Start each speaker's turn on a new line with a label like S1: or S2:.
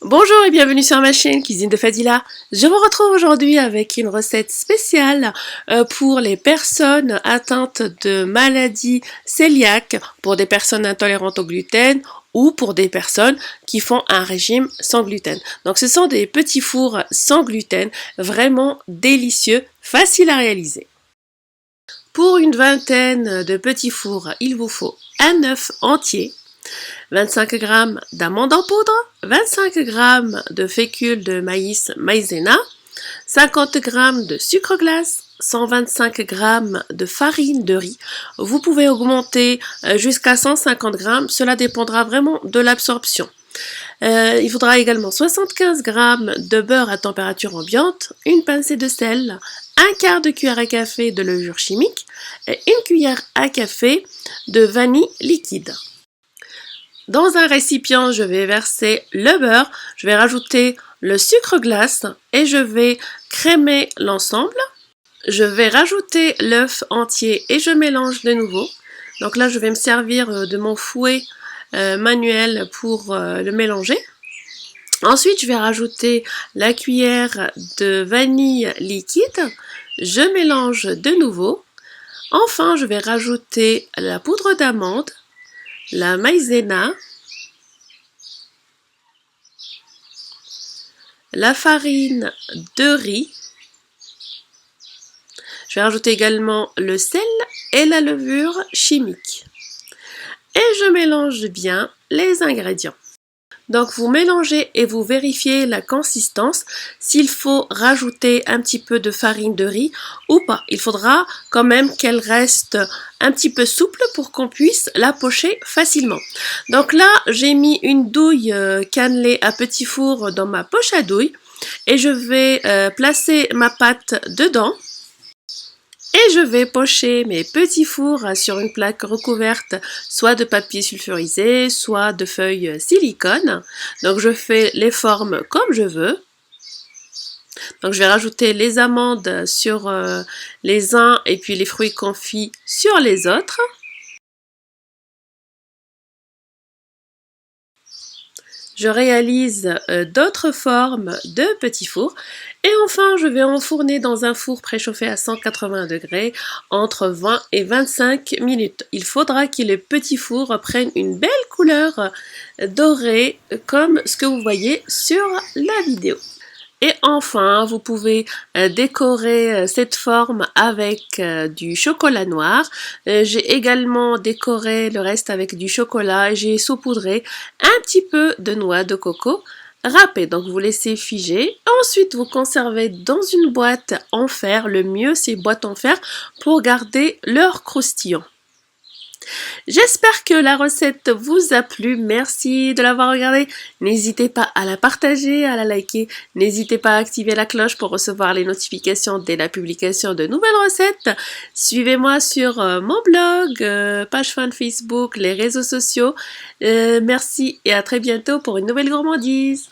S1: Bonjour et bienvenue sur ma chaîne Cuisine de Fadila. Je vous retrouve aujourd'hui avec une recette spéciale pour les personnes atteintes de maladies cœliaques, pour des personnes intolérantes au gluten ou pour des personnes qui font un régime sans gluten. Donc ce sont des petits fours sans gluten, vraiment délicieux, faciles à réaliser. Pour une vingtaine de petits fours, il vous faut un œuf entier, 25 g d'amandes en poudre, 25 g de fécule de maïs maïzena, 50 g de sucre glace, 125 g de farine de riz. Vous pouvez augmenter jusqu'à 150 g, cela dépendra vraiment de l'absorption. Il faudra également 75 g de beurre à température ambiante, une pincée de sel, un quart de cuillère à café de levure chimique et une cuillère à café de vanille liquide. Dans un récipient, je vais verser le beurre, je vais rajouter le sucre glace et je vais crémer l'ensemble. Je vais rajouter l'œuf entier et je mélange de nouveau. Donc là, je vais me servir de mon fouet manuel pour le mélanger. Ensuite, je vais rajouter la cuillère de vanille liquide. Je mélange de nouveau. Enfin, je vais rajouter la poudre d'amande, la maïzena, la farine de riz. Je vais rajouter également le sel et la levure chimique. Et je mélange bien les ingrédients. Donc vous mélangez et vous vérifiez la consistance, s'il faut rajouter un petit peu de farine de riz ou pas. Il faudra quand même qu'elle reste un petit peu souple pour qu'on puisse la pocher facilement. Donc là, j'ai mis une douille cannelée à petit four dans ma poche à douille et je vais placer ma pâte dedans. Et je vais pocher mes petits fours sur une plaque recouverte soit de papier sulfurisé, soit de feuilles silicone. Donc je fais les formes comme je veux. Donc je vais rajouter les amandes sur les uns et puis les fruits confits sur les autres. Je réalise d'autres formes de petits fours. Et enfin, je vais enfourner dans un four préchauffé à 180 degrés entre 20 et 25 minutes. Il faudra que les petits fours prennent une belle couleur dorée comme ce que vous voyez sur la vidéo. Et enfin, vous pouvez décorer cette forme avec du chocolat noir. J'ai également décoré le reste avec du chocolat et j'ai saupoudré un petit peu de noix de coco râpée. Donc vous laissez figer. Ensuite, vous conservez dans une boîte en fer. Le mieux, c'est boîte en fer pour garder leur croustillant. J'espère que la recette vous a plu, merci de l'avoir regardée. N'hésitez pas à la partager, à la liker, n'hésitez pas à activer la cloche pour recevoir les notifications dès la publication de nouvelles recettes. Suivez-moi sur mon blog, page fan Facebook, les réseaux sociaux. Merci et à très bientôt pour une nouvelle gourmandise.